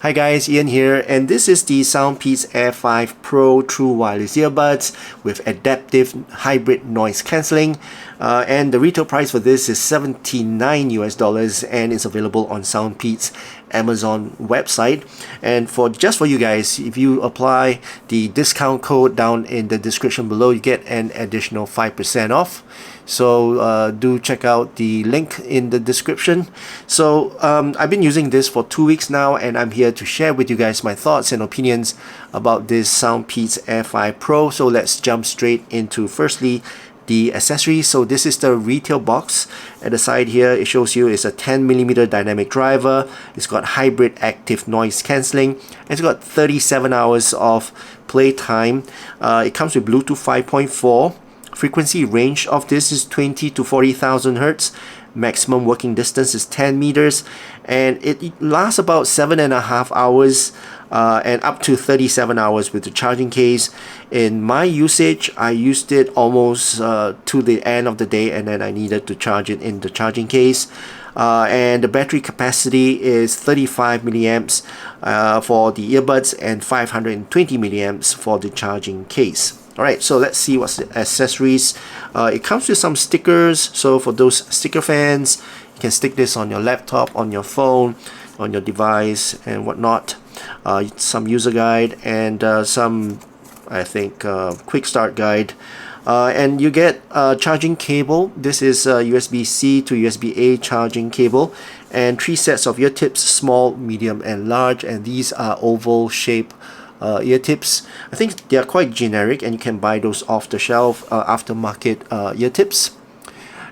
Hi guys, Ian here, and this is the SoundPEATS Air5 Pro True Wireless Earbuds with adaptive hybrid noise cancelling. And the retail price for this is $79 US, and it's available on SoundPEATS Amazon website. And just for you guys, if you apply the discount code down in the description below, you get an additional 5% off. So do check out the link in the description. So I've been using this for 2 weeks now, and I'm here to share with you guys my thoughts and opinions about this SoundPEATS Air5 Pro. So let's jump straight into firstly the accessories. So this is the retail box. At the side here, it shows you it's a 10mm dynamic driver. It's got hybrid active noise cancelling. It's got 37 hours of play time. It comes with Bluetooth 5.4. Frequency range of this is 20 to 40,000 Hertz. Maximum working distance is 10 meters, and it lasts about 7.5 hours and up to 37 hours with the charging case. In my usage, I used it almost to the end of the day, and then I needed to charge it in the charging case. And the battery capacity is 35 milliamps for the earbuds and 520 milliamps for the charging case. Alright, so let's see what's the accessories. It comes with some stickers, so for those sticker fans, you can stick this on your laptop, on your phone, on your device and whatnot. Some user guide and some, I think, quick start guide. And you get a charging cable. This is a USB-C to USB-A charging cable, and 3 sets of ear tips, small, medium and large, and these are oval shape ear tips. I think they are quite generic, and you can buy those off the shelf aftermarket ear tips.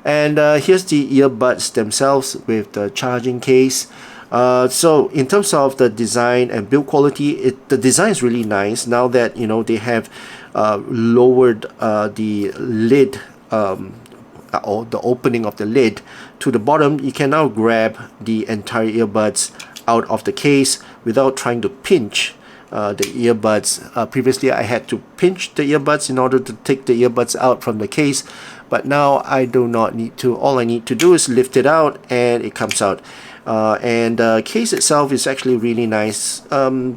And here's the earbuds themselves with the charging case. So in terms of the design and build quality, the design is really nice. Now that they have lowered the lid or the opening of the lid to the bottom, you can now grab the entire earbuds out of the case without trying to pinch the earbuds. Previously I had to pinch the earbuds in order to take the earbuds out from the case, but now I do not need to. All I need to do is lift it out and it comes out. And the case itself is actually really nice.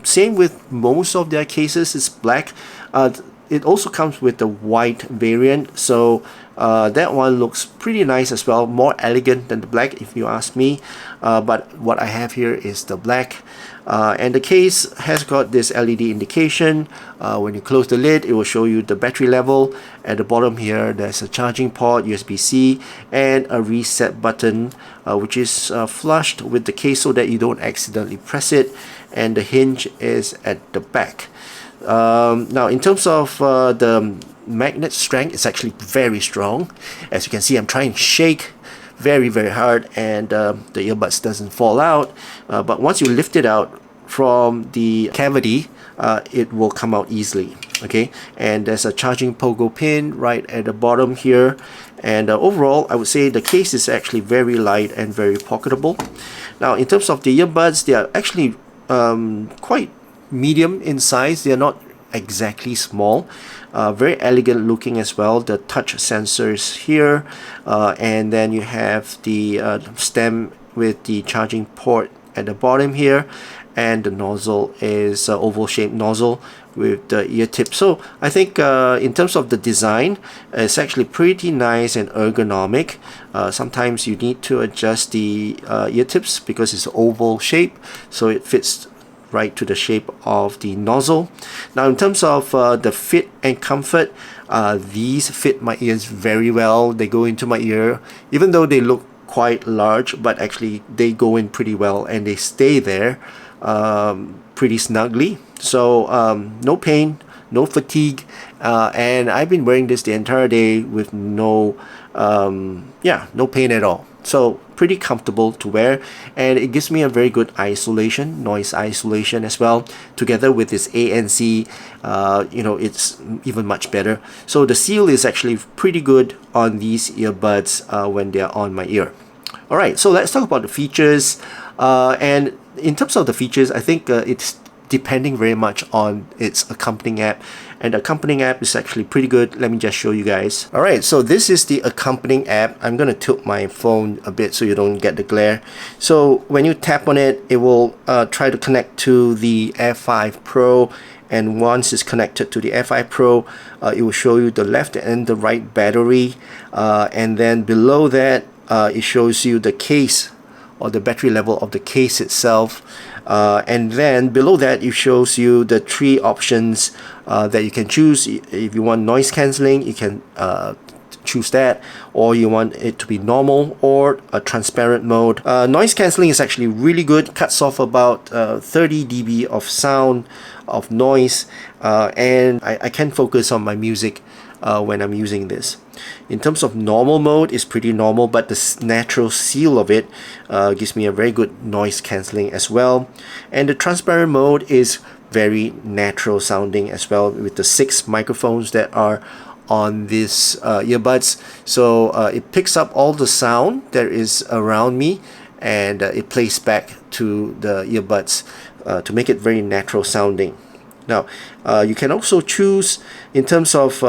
Same with most of their cases, it's black. It also comes with the white variant, so that one looks pretty nice as well, more elegant than the black if you ask me. But what I have here is the black. And the case has got this LED indication. When you close the lid, it will show you the battery level. At the bottom here, there's a charging port, USB-C, and a reset button, which is flushed with the case so that you don't accidentally press it. And the hinge is at the back. Now, in terms of the magnet strength, it's actually very strong. As you can see, I'm trying to shake very hard, and the earbuds doesn't fall out, but once you lift it out from the cavity, it will come out easily. Okay, and there's a charging pogo pin right at the bottom here, and overall I would say the case is actually very light and very pocketable. Now, in terms of the earbuds, they are actually quite medium in size. They are not exactly small. Very elegant looking as well. The touch sensors here, and then you have the stem with the charging port at the bottom here, and the nozzle is oval shaped nozzle with the ear tip. So I think in terms of the design, it's actually pretty nice and ergonomic. Sometimes you need to adjust the ear tips because it's oval shape, so it fits right to the shape of the nozzle. Now, in terms of the fit and comfort, these fit my ears very well. They go into my ear, even though they look quite large, but actually they go in pretty well and they stay there pretty snugly. So no pain, no fatigue, and I've been wearing this the entire day with no pain at all. So pretty comfortable to wear, and it gives me a very good isolation, noise isolation as well. Together with this ANC, it's even much better. So the seal is actually pretty good on these earbuds when they are on my ear. Alright, so let's talk about the features. And in terms of the features, I think it's depending very much on its accompanying app, and the accompanying app is actually pretty good. Let me just show you guys. Alright, so this is the accompanying app. I'm gonna tilt my phone a bit so you don't get the glare. So when you tap on it, it will try to connect to the Air5 Pro, and once it's connected to the Air5 Pro, it will show you the left and the right battery, and then below that it shows you the case, or the battery level of the case itself, and then below that it shows you the 3 options that you can choose. If you want noise cancelling, you can choose that, or you want it to be normal or a transparent mode. Noise cancelling is actually really good, cuts off about 30 dB of sound, of noise, and I can focus on my music when I'm using this. In terms of normal mode, it's pretty normal, but the natural seal of it gives me a very good noise cancelling as well. And the transparent mode is very natural sounding as well, with the 6 microphones that are on this earbuds. So it picks up all the sound that is around me, and it plays back to the earbuds to make it very natural sounding. Now, you can also choose in terms of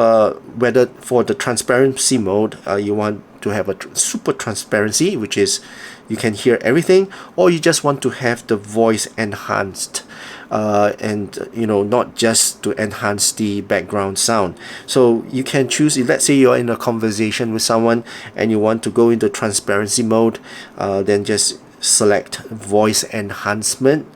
whether for the transparency mode you want to have a super transparency, which is you can hear everything, or you just want to have the voice enhanced, and not just to enhance the background sound. So you can choose, if let's say you're in a conversation with someone and you want to go into transparency mode, then just select voice enhancement.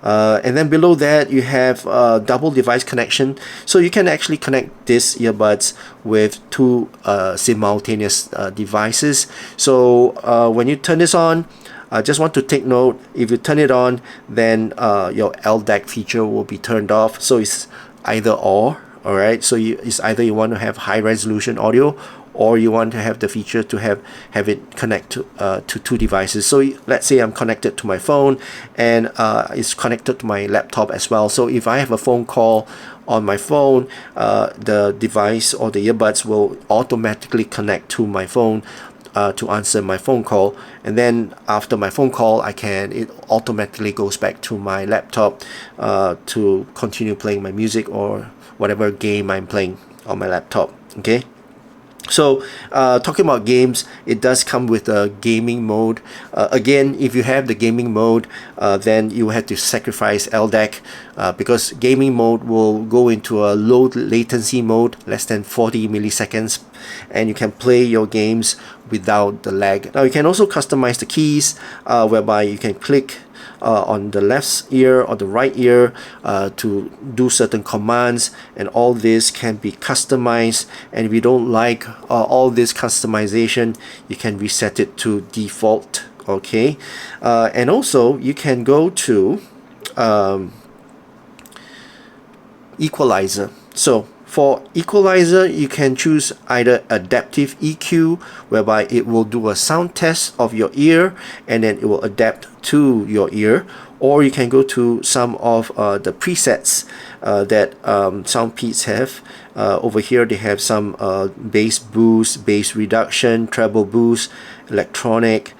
And then below that you have double device connection, so you can actually connect these earbuds with 2 simultaneous devices. So when you turn this on, I just want to take note, if you turn it on, then your LDAC feature will be turned off. So it's either or. Alright, so it's either you want to have high resolution audio, or you want to have the feature to have it connect to 2 devices. So let's say I'm connected to my phone, and it's connected to my laptop as well. So if I have a phone call on my phone, the device or the earbuds will automatically connect to my phone to answer my phone call, and then after my phone call it automatically goes back to my laptop to continue playing my music or whatever game I'm playing on my laptop. Okay, so talking about games, it does come with a gaming mode. Again, if you have the gaming mode, then you have to sacrifice LDAC, because gaming mode will go into a low latency mode, less than 40 milliseconds, and you can play your games without the lag. Now you can also customize the keys, whereby you can click on the left ear or the right ear to do certain commands, and all this can be customized. And if you don't like all this customization, you can reset it to default. Okay, and also you can go to equalizer. So for equalizer, you can choose either adaptive EQ, whereby it will do a sound test of your ear and then it will adapt to your ear, or you can go to some of the presets that SoundPEATS have. Over here they have some bass boost, bass reduction, treble boost, electronic,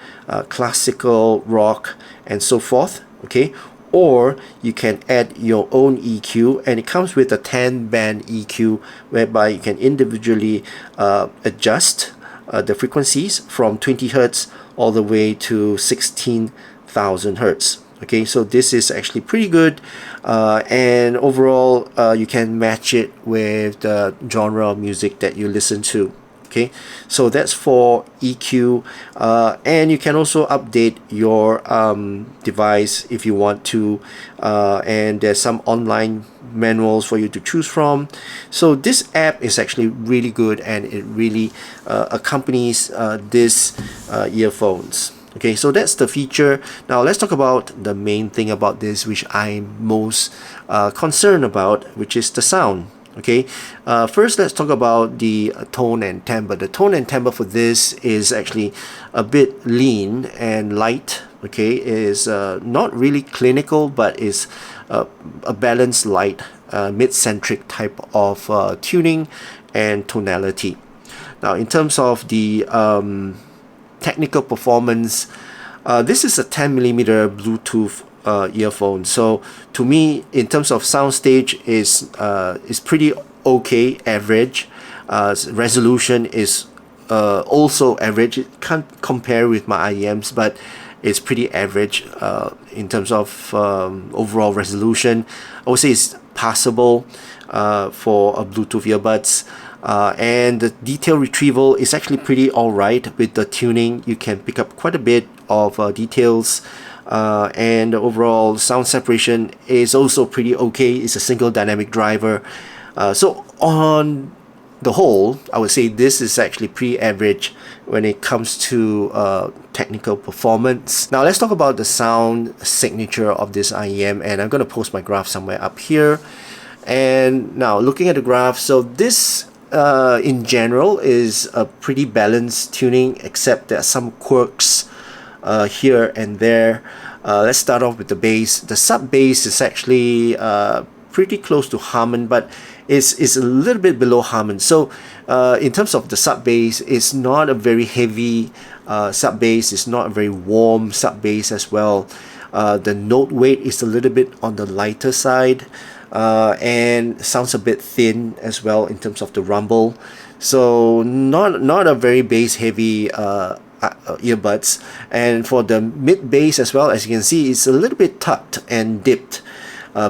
classical, rock, and so forth. Okay, or you can add your own EQ, and it comes with a 10-band EQ, whereby you can individually adjust the frequencies from 20 Hz all the way to 16,000 Hz. Okay, so this is actually pretty good, and overall you can match it with the genre of music that you listen to. Okay, so that's for EQ, and you can also update your device if you want to, and there's some online manuals for you to choose from. So this app is actually really good, and it really accompanies these earphones. Okay, so that's the feature. Now let's talk about the main thing about this, which I'm most concerned about, which is the sound. Okay, first let's talk about the tone and timbre. The tone and timbre for this is actually a bit lean and light. Okay, it is not really clinical, but is a balanced light, mid-centric type of tuning and tonality. Now in terms of the technical performance, this is a 10mm Bluetooth earphones. So to me, in terms of soundstage, is pretty okay, average. Resolution is also average. It can't compare with my IEMs, but it's pretty average in terms of overall resolution. I would say it's passable for a Bluetooth earbuds. And the detail retrieval is actually pretty alright. With the tuning, you can pick up quite a bit of details, and the overall sound separation is also pretty okay. It's a single dynamic driver. So on the whole, I would say this is actually pretty average when it comes to technical performance. Now let's talk about the sound signature of this IEM, and I'm going to post my graph somewhere up here. And now looking at the graph, so this in general is a pretty balanced tuning, except there are some quirks here and there. Let's start off with the bass. The sub bass is actually pretty close to Harman, but is a little bit below Harman. So in terms of the sub bass, it's not a very heavy sub bass. It's not a very warm sub bass as well. The note weight is a little bit on the lighter side, and sounds a bit thin as well in terms of the rumble. So not a very bass heavy earbuds. And for the mid bass as well, as you can see, it's a little bit tucked and dipped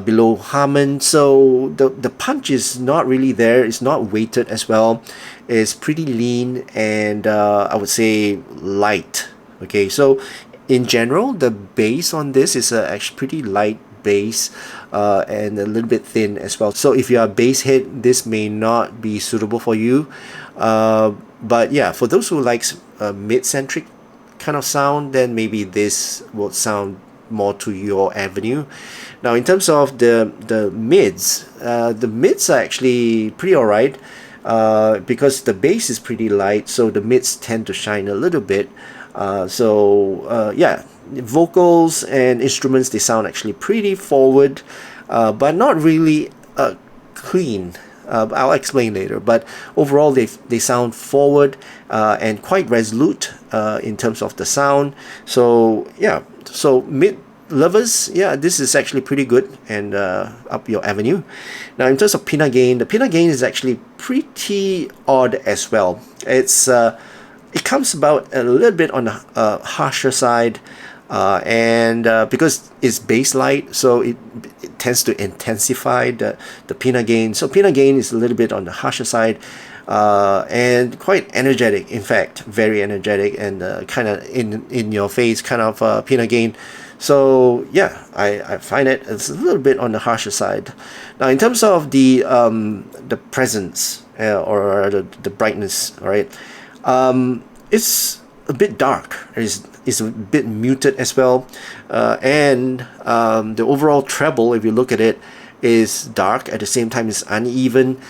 below Harman. So the punch is not really there. It's not weighted as well. It's pretty lean and I would say light. Okay, so in general, the bass on this is actually pretty light bass and a little bit thin as well. So if you are a bass head, this may not be suitable for you. But yeah, for those who likes mid-centric kind of sound, then maybe this will sound more to your avenue. Now in terms of the mids are actually pretty alright, because the bass is pretty light, so the mids tend to shine a little bit. Yeah, vocals and instruments, they sound actually pretty forward, but not really clean. I'll explain later, but overall they sound forward and quite resolute in terms of the sound. So yeah, so mid lovers, yeah, this is actually pretty good and up your avenue. Now in terms of peanut gain, the peanut gain is actually pretty odd as well. It comes about a little bit on the harsher side, and because it's bass light, so it tends to intensify the peanut gain. So peanut gain is a little bit on the harsher side, and quite energetic, in fact very energetic, and kind of in your face kind of peanut gain. So yeah, I find it's a little bit on the harsher side. Now in terms of the presence or the brightness, all right, it's a bit dark. It's a bit muted as well, and the overall treble, if you look at it, is dark. At the same time, it's uneven.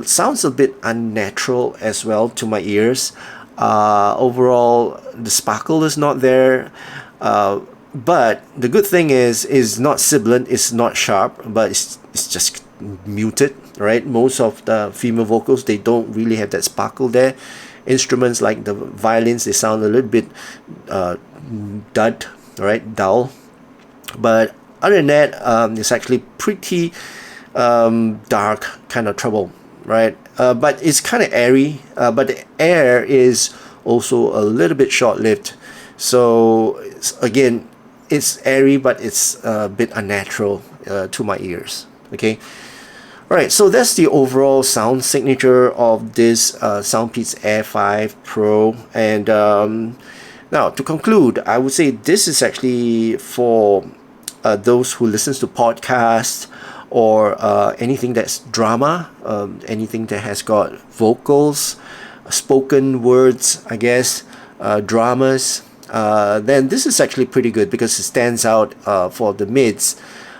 Sounds a bit unnatural as well to my ears. Overall, the sparkle is not there. But the good thing is not sibilant, it's not sharp, but it's just muted, right? Most of the female vocals, they don't really have that sparkle there. Instruments like the violins, they sound a little bit dull. But other than that, it's actually pretty dark kind of treble, right? But it's kind of airy, but the air is also a little bit short-lived. So again, it's airy, but it's a bit unnatural to my ears. Okay. Alright, so that's the overall sound signature of this SoundPEATS Air5 Pro. And now to conclude, I would say this is actually for those who listens to podcasts or anything that's drama, anything that has got vocals, spoken words, I guess, dramas. Then this is actually pretty good because it stands out for the mids.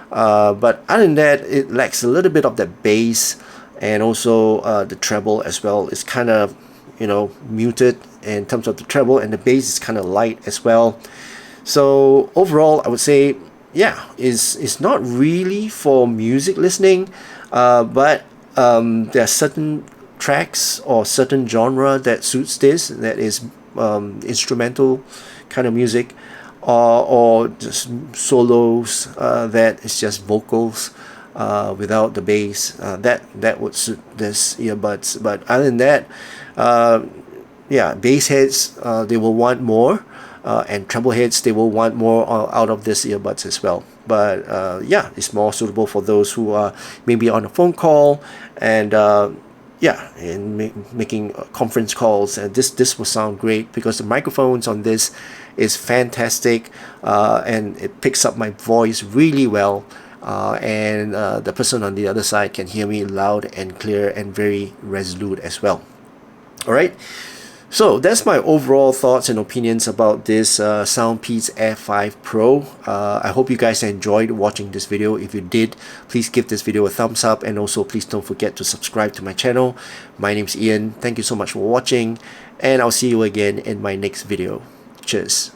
But other than that, it lacks a little bit of that bass, and also the treble as well is kind of, muted in terms of the treble, and the bass is kind of light as well. So overall, I would say, yeah, it's not really for music listening, but there are certain tracks or certain genre that suits this, that is instrumental kind of music. or just solos that is just vocals without the bass. That would suit this earbuds. But other than that, yeah, bass heads they will want more, and treble heads they will want more out of this earbuds as well. But yeah, it's more suitable for those who are maybe on a phone call and yeah, and making conference calls. And this will sound great because the microphones on this is fantastic, and it picks up my voice really well, and the person on the other side can hear me loud and clear and very resolute as well. All right, so that's my overall thoughts and opinions about this SoundPEATS Air5 Pro. I hope you guys enjoyed watching this video. If you did, please give this video a thumbs up, and also please don't forget to subscribe to my channel. My name's Ian. Thank you so much for watching, and I'll see you again in my next video. Cheers.